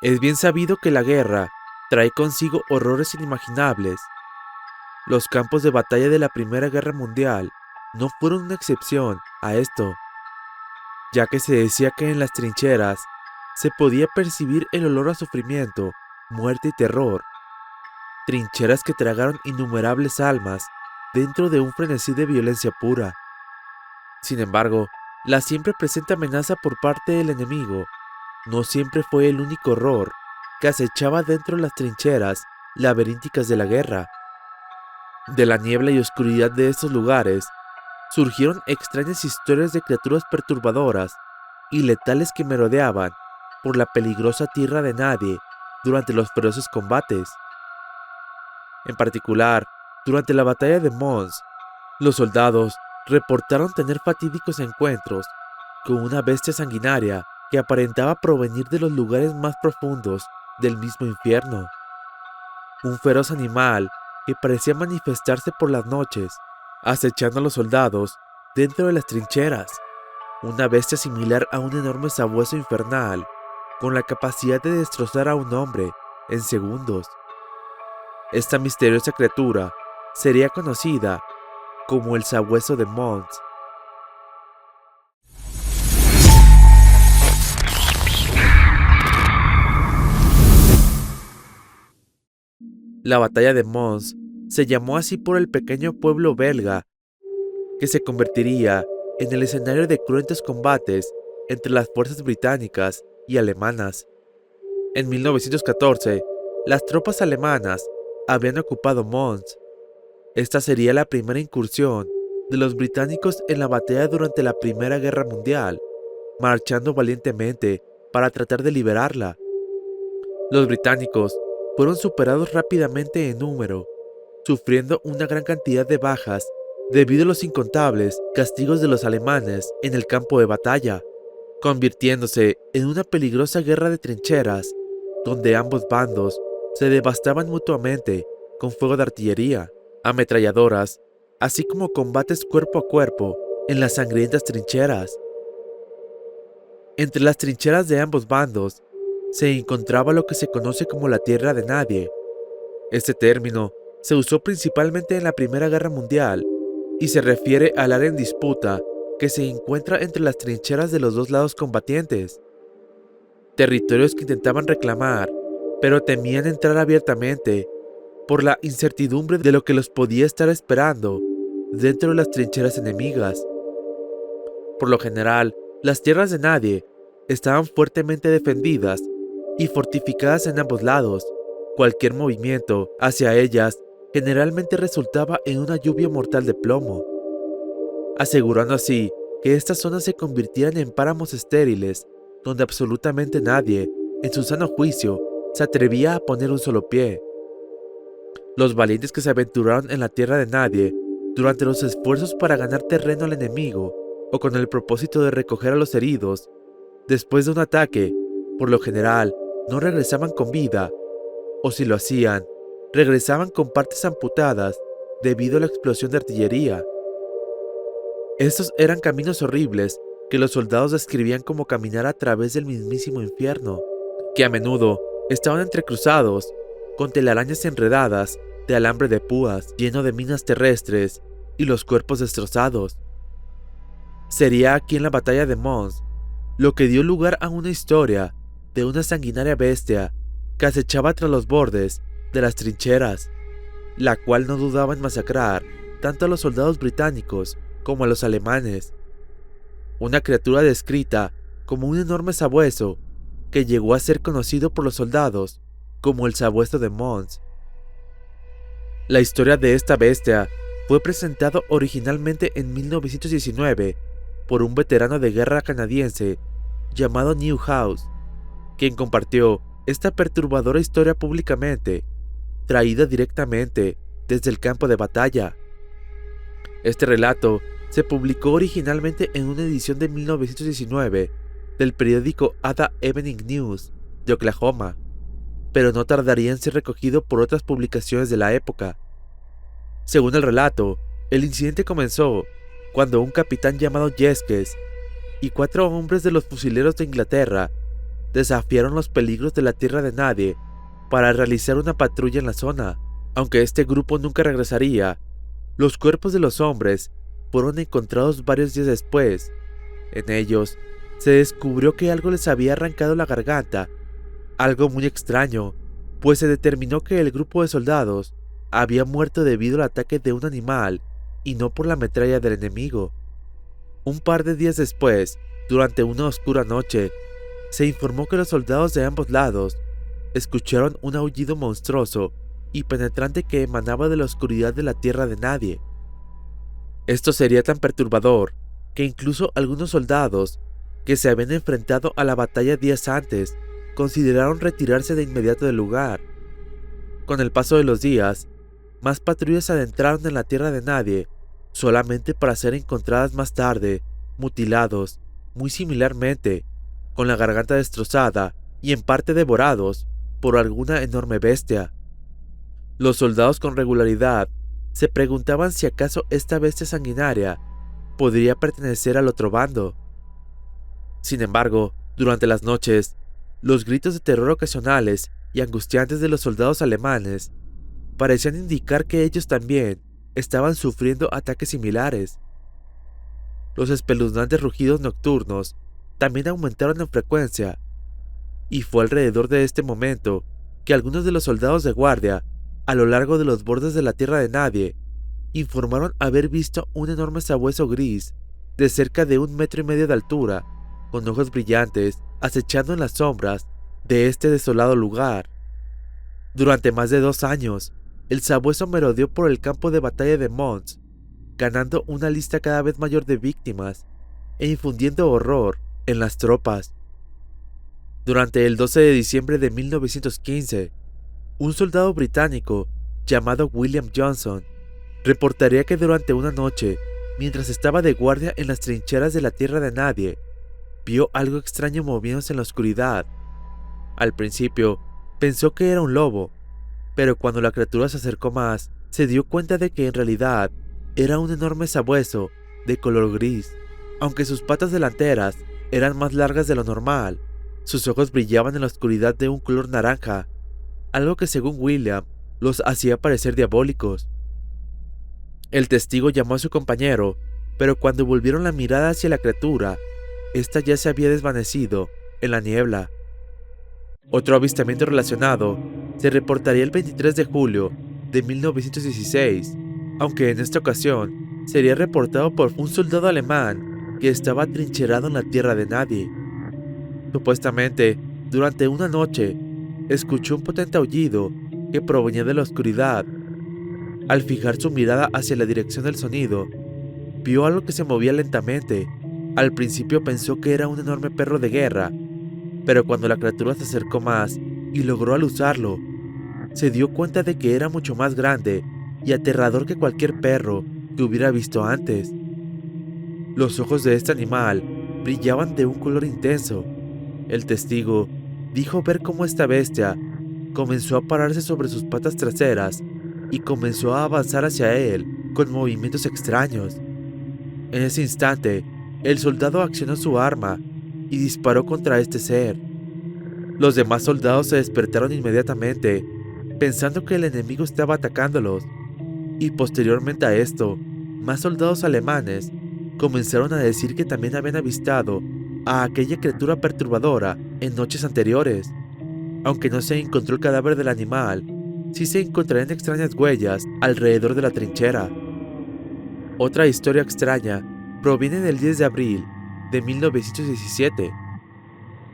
Es bien sabido que la guerra trae consigo horrores inimaginables. Los campos de batalla de la Primera Guerra Mundial no fueron una excepción a esto, ya que se decía que en las trincheras se podía percibir el olor a sufrimiento, muerte y terror. Trincheras que tragaron innumerables almas dentro de un frenesí de violencia pura. Sin embargo, la siempre presente amenaza por parte del enemigo no siempre fue el único horror que acechaba dentro de las trincheras laberínticas de la guerra. De la niebla y oscuridad de estos lugares surgieron extrañas historias de criaturas perturbadoras y letales que merodeaban por la peligrosa tierra de nadie durante los feroces combates. En particular, durante la batalla de Mons, los soldados reportaron tener fatídicos encuentros con una bestia sanguinaria que aparentaba provenir de los lugares más profundos del mismo infierno. Un feroz animal que parecía manifestarse por las noches, acechando a los soldados dentro de las trincheras. Una bestia similar a un enorme sabueso infernal, con la capacidad de destrozar a un hombre en segundos. Esta misteriosa criatura sería conocida como el sabueso de Mons. La batalla de Mons se llamó así por el pequeño pueblo belga que se convertiría en el escenario de cruentos combates entre las fuerzas británicas y alemanas. En 1914, las tropas alemanas habían ocupado Mons. Esta sería la primera incursión de los británicos en la batalla durante la Primera Guerra Mundial, marchando valientemente para tratar de liberarla. Los británicos fueron superados rápidamente en número, sufriendo una gran cantidad de bajas debido a los incontables castigos de los alemanes en el campo de batalla, convirtiéndose en una peligrosa guerra de trincheras, donde ambos bandos se devastaban mutuamente con fuego de artillería, ametralladoras, así como combates cuerpo a cuerpo en las sangrientas trincheras. Entre las trincheras de ambos bandos se encontraba lo que se conoce como la Tierra de Nadie. Este término se usó principalmente en la Primera Guerra Mundial y se refiere al área en disputa que se encuentra entre las trincheras de los dos lados combatientes. Territorios que intentaban reclamar, pero temían entrar abiertamente por la incertidumbre de lo que los podía estar esperando dentro de las trincheras enemigas. Por lo general, las tierras de nadie estaban fuertemente defendidas y fortificadas en ambos lados. Cualquier movimiento hacia ellas generalmente resultaba en una lluvia mortal de plomo, asegurando así que estas zonas se convirtieran en páramos estériles donde absolutamente nadie, en su sano juicio, se atrevía a poner un solo pie. Los valientes que se aventuraron en la tierra de nadie durante los esfuerzos para ganar terreno al enemigo o con el propósito de recoger a los heridos, después de un ataque, por lo general, no regresaban con vida, o si lo hacían, regresaban con partes amputadas debido a la explosión de artillería. Estos eran caminos horribles que los soldados describían como caminar a través del mismísimo infierno, que a menudo estaban entrecruzados con telarañas enredadas de alambre de púas lleno de minas terrestres y los cuerpos destrozados. Sería aquí en la batalla de Mons lo que dio lugar a una historia de una sanguinaria bestia que acechaba tras los bordes de las trincheras, la cual no dudaba en masacrar tanto a los soldados británicos como a los alemanes. Una criatura descrita como un enorme sabueso que llegó a ser conocido por los soldados como el sabueso de Mons. La historia de esta bestia fue presentada originalmente en 1919 por un veterano de guerra canadiense llamado Newhouse, quien compartió esta perturbadora historia públicamente, traída directamente desde el campo de batalla. Este relato se publicó originalmente en una edición de 1919 del periódico Ada Evening News de Oklahoma, pero no tardaría en ser recogido por otras publicaciones de la época. Según el relato, el incidente comenzó cuando un capitán llamado Yeskes y 4 hombres de los fusileros de Inglaterra desafiaron los peligros de la Tierra de Nadie para realizar una patrulla en la zona. Aunque este grupo nunca regresaría, los cuerpos de los hombres fueron encontrados varios días después. En ellos se descubrió que algo les había arrancado la garganta, algo muy extraño, pues se determinó que el grupo de soldados había muerto debido al ataque de un animal y no por la metralla del enemigo. Un par de días después, durante una oscura noche, se informó que los soldados de ambos lados escucharon un aullido monstruoso y penetrante que emanaba de la oscuridad de la Tierra de Nadie. Esto sería tan perturbador que incluso algunos soldados que se habían enfrentado a la batalla días antes consideraron retirarse de inmediato del lugar. Con el paso de los días, más patrullas se adentraron en la Tierra de Nadie, solamente para ser encontradas más tarde, mutilados, muy similarmente, con la garganta destrozada y en parte devorados por alguna enorme bestia. Los soldados con regularidad se preguntaban si acaso esta bestia sanguinaria podría pertenecer al otro bando. Sin embargo, durante las noches, los gritos de terror ocasionales y angustiantes de los soldados alemanes parecían indicar que ellos también estaban sufriendo ataques similares. Los espeluznantes rugidos nocturnos también aumentaron en frecuencia, y fue alrededor de este momento que algunos de los soldados de guardia a lo largo de los bordes de la Tierra de Nadie informaron haber visto un enorme sabueso gris de cerca de 1,5 metros de altura, con ojos brillantes, acechando en las sombras de este desolado lugar. Durante más de 2 años, el sabueso merodeó por el campo de batalla de Mons, ganando una lista cada vez mayor de víctimas e infundiendo horror en las tropas. Durante el 12 de diciembre de 1915, un soldado británico llamado William Johnson reportaría que durante una noche, mientras estaba de guardia en las trincheras de la Tierra de Nadie, vio algo extraño moviéndose en la oscuridad. Al principio, pensó que era un lobo, pero cuando la criatura se acercó más, se dio cuenta de que en realidad era un enorme sabueso de color gris. Aunque sus patas delanteras eran más largas de lo normal, sus ojos brillaban en la oscuridad de un color naranja, algo que según William los hacía parecer diabólicos. El testigo llamó a su compañero, pero cuando volvieron la mirada hacia la criatura, ésta ya se había desvanecido en la niebla. Otro avistamiento relacionado se reportaría el 23 de julio de 1916, aunque en esta ocasión sería reportado por un soldado alemán que estaba atrincherado en la Tierra de Nadie. Supuestamente, durante una noche, escuchó un potente aullido que provenía de la oscuridad. Al fijar su mirada hacia la dirección del sonido, vio algo que se movía lentamente. Al principio pensó que era un enorme perro de guerra, pero cuando la criatura se acercó más y logró aluzarlo, se dio cuenta de que era mucho más grande y aterrador que cualquier perro que hubiera visto antes. Los ojos de este animal brillaban de un color intenso. El testigo dijo ver cómo esta bestia comenzó a pararse sobre sus patas traseras y comenzó a avanzar hacia él con movimientos extraños. En ese instante, el soldado accionó su arma y disparó contra este ser. Los demás soldados se despertaron inmediatamente, pensando que el enemigo estaba atacándolos, y posteriormente a esto, más soldados alemanes comenzaron a decir que también habían avistado a aquella criatura perturbadora en noches anteriores. Aunque no se encontró el cadáver del animal, sí se encontrarían extrañas huellas alrededor de la trinchera. Otra historia extraña proviene del 10 de abril de 1917.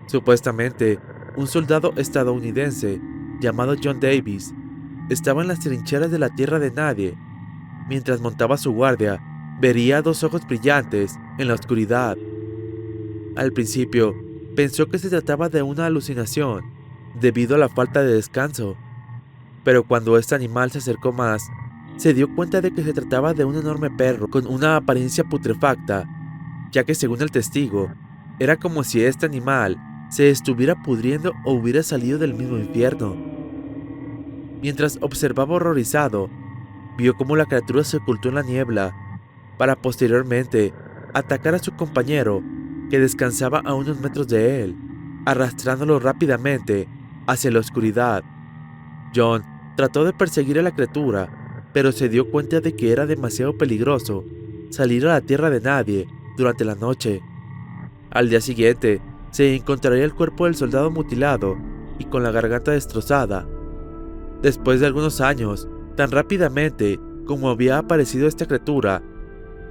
Supuestamente, un soldado estadounidense llamado John Davis estaba en las trincheras de la Tierra de Nadie. Mientras montaba su guardia, vería 2 ojos brillantes en la oscuridad. Al principio, pensó que se trataba de una alucinación debido a la falta de descanso, pero cuando este animal se acercó más, se dio cuenta de que se trataba de un enorme perro con una apariencia putrefacta, ya que según el testigo, era como si este animal se estuviera pudriendo o hubiera salido del mismo infierno. Mientras observaba horrorizado, vio cómo la criatura se ocultó en la niebla, para posteriormente atacar a su compañero, que descansaba a unos metros de él. arrastrándolo rápidamente hacia la oscuridad. John trató de perseguir a la criatura, pero se dio cuenta de que era demasiado peligroso salir a la tierra de nadie durante la noche. Al día siguiente, se encontraría el cuerpo del soldado mutilado y con la garganta destrozada. Después de algunos años, tan rápidamente como había aparecido esta criatura,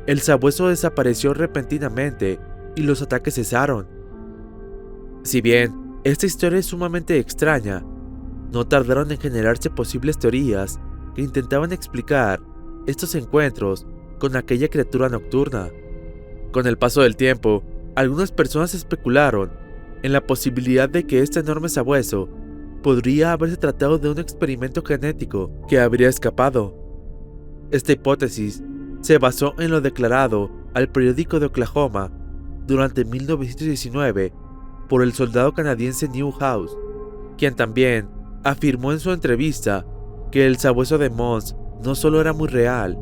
el sabueso desapareció repentinamente y los ataques cesaron. Si bien esta historia es sumamente extraña, no tardaron en generarse posibles teorías que intentaban explicar estos encuentros con aquella criatura nocturna. Con el paso del tiempo, algunas personas especularon en la posibilidad de que este enorme sabueso podría haberse tratado de un experimento genético que habría escapado. Esta hipótesis se basó en lo declarado al periódico de Oklahoma durante 1919 por el soldado canadiense Newhouse, quien también afirmó en su entrevista que el sabueso de Mons no solo era muy real,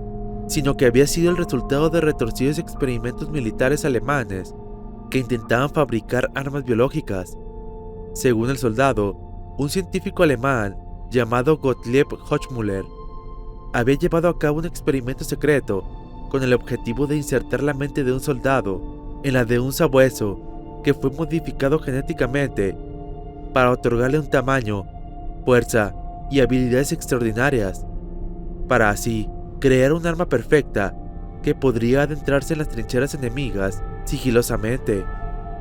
sino que había sido el resultado de retorcidos experimentos militares alemanes que intentaban fabricar armas biológicas. Según el soldado, un científico alemán llamado Gottlieb Hochmüller había llevado a cabo un experimento secreto con el objetivo de insertar la mente de un soldado en la de un sabueso que fue modificado genéticamente para otorgarle un tamaño, fuerza y habilidades extraordinarias, para así crear un arma perfecta que podría adentrarse en las trincheras enemigas sigilosamente.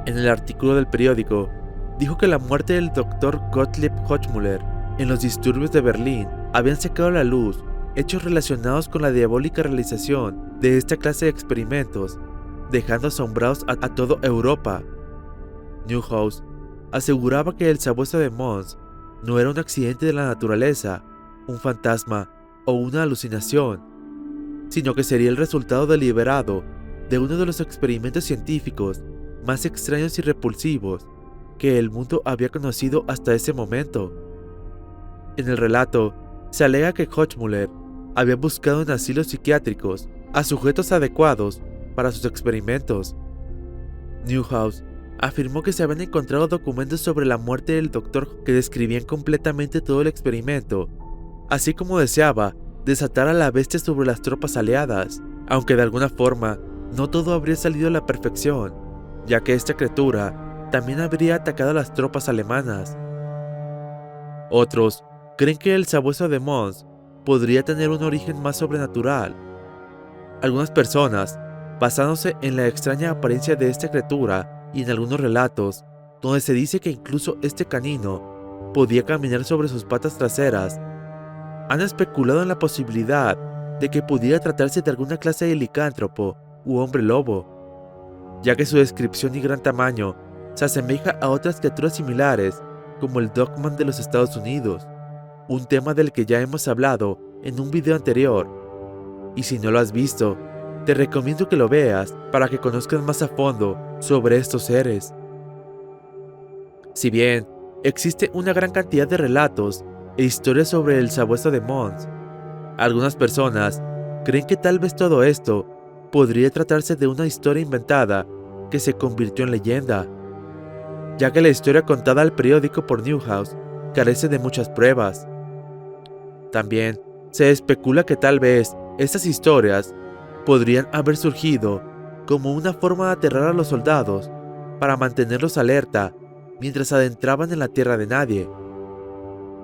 En el artículo del periódico, dijo que la muerte del Dr. Gottlieb Hochmüller en los disturbios de Berlín habían sacado a la luz hechos relacionados con la diabólica realización de esta clase de experimentos, dejando asombrados a toda Europa. Newhouse aseguraba que el sabueso de Mons no era un accidente de la naturaleza, un fantasma o una alucinación, sino que sería el resultado deliberado de uno de los experimentos científicos más extraños y repulsivos que el mundo había conocido hasta ese momento. En el relato, se alega que Hochmüller había buscado en asilos psiquiátricos a sujetos adecuados para sus experimentos. Newhouse afirmó que se habían encontrado documentos sobre la muerte del doctor que describían completamente todo el experimento, así como deseaba desatar a la bestia sobre las tropas aliadas, aunque de alguna forma no todo habría salido a la perfección, ya que esta criatura también habría atacado a las tropas alemanas. Otros creen que el sabueso de Mons podría tener un origen más sobrenatural. Algunas personas, basándose en la extraña apariencia de esta criatura y en algunos relatos, donde se dice que incluso este canino podía caminar sobre sus patas traseras, han especulado en la posibilidad de que pudiera tratarse de alguna clase de licántropo u hombre lobo, ya que su descripción y gran tamaño se asemeja a otras criaturas similares como el Dogman de los Estados Unidos, un tema del que ya hemos hablado en un video anterior, y si no lo has visto, te recomiendo que lo veas para que conozcas más a fondo sobre estos seres. Si bien existe una gran cantidad de relatos e historias sobre el sabueso de Mons, algunas personas creen que tal vez todo esto podría tratarse de una historia inventada que se convirtió en leyenda, ya que la historia contada al periódico por Newhouse carece de muchas pruebas. También se especula que tal vez estas historias podrían haber surgido como una forma de aterrar a los soldados para mantenerlos alerta mientras adentraban en la tierra de nadie.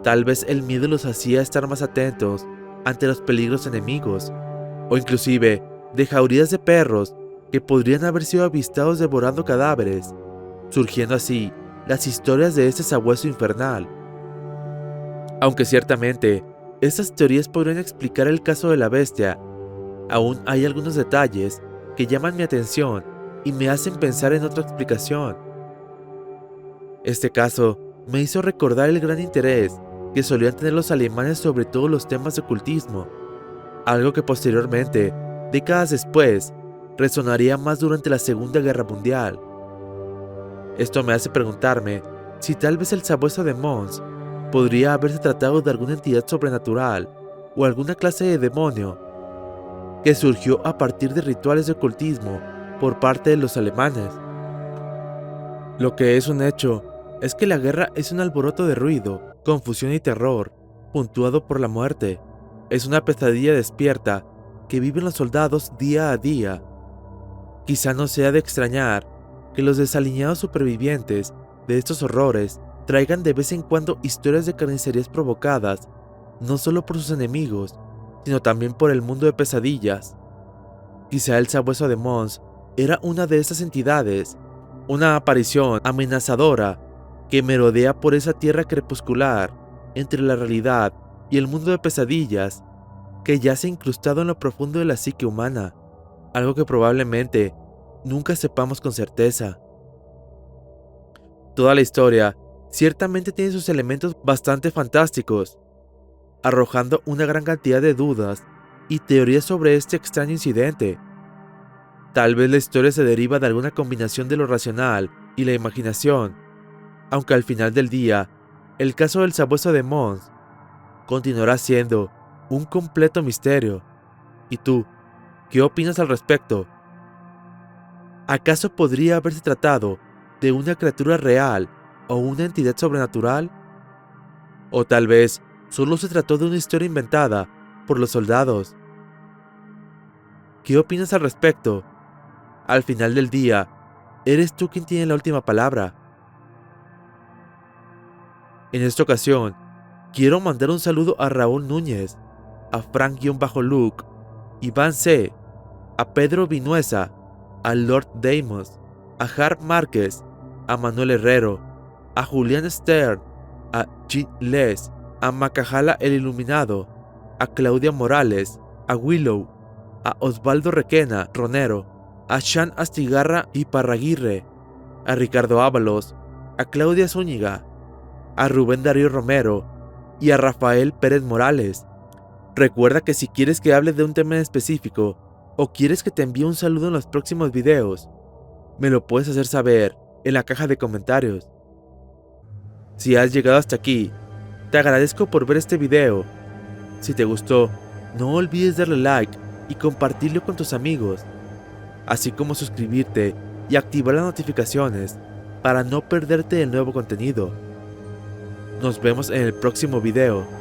Tal vez el miedo los hacía estar más atentos ante los peligros enemigos, o inclusive de jaurías de perros que podrían haber sido avistados devorando cadáveres, surgiendo así las historias de este sabueso infernal. Aunque ciertamente estas teorías podrían explicar el caso de la bestia, aún hay algunos detalles que llaman mi atención y me hacen pensar en otra explicación. Este caso me hizo recordar el gran interés que solían tener los alemanes sobre todos los temas de ocultismo, algo que posteriormente, décadas después, resonaría más durante la Segunda Guerra Mundial. Esto me hace preguntarme si tal vez el sabueso de Mons podría haberse tratado de alguna entidad sobrenatural o alguna clase de demonio que surgió a partir de rituales de ocultismo por parte de los alemanes. Lo que es un hecho es que la guerra es un alboroto de ruido, confusión y terror, puntuado por la muerte. Es una pesadilla despierta que viven los soldados día a día. Quizá no sea de extrañar que los desaliñados supervivientes de estos horrores traigan de vez en cuando historias de carnicerías provocadas no solo por sus enemigos, sino también por el mundo de pesadillas. Quizá el Sabueso de Mons era una de esas entidades, una aparición amenazadora que merodea por esa tierra crepuscular entre la realidad y el mundo de pesadillas que yace incrustado en lo profundo de la psique humana, algo que probablemente nunca sepamos con certeza. Toda la historia ciertamente tiene sus elementos bastante fantásticos, arrojando una gran cantidad de dudas y teorías sobre este extraño incidente. Tal vez la historia se deriva de alguna combinación de lo racional y la imaginación, aunque al final del día, el caso del Sabueso de Mons continuará siendo un completo misterio. ¿Y tú, qué opinas al respecto? ¿Acaso podría haberse tratado de una criatura real o una entidad sobrenatural? ¿O tal vez solo se trató de una historia inventada por los soldados? ¿Qué opinas al respecto? Al final del día, eres tú quien tiene la última palabra. En esta ocasión, quiero mandar un saludo a Raúl Núñez, a Frank-Luke, Iván C., a Pedro Vinuesa, a Lord Deimos, a Harp Márquez, a Manuel Herrero, a Julián Stern, a G. Les, a Macajala el Iluminado, a Claudia Morales, a Willow, a Osvaldo Requena Ronero, a Sean Astigarra y Parraguirre, a Ricardo Ábalos, a Claudia Zúñiga, a Rubén Darío Romero y a Rafael Pérez Morales. Recuerda que si quieres que hable de un tema en específico o quieres que te envíe un saludo en los próximos videos, me lo puedes hacer saber en la caja de comentarios. Si has llegado hasta aquí, te agradezco por ver este video. Si te gustó, no olvides darle like y compartirlo con tus amigos, así como suscribirte y activar las notificaciones para no perderte el nuevo contenido. Nos vemos en el próximo video.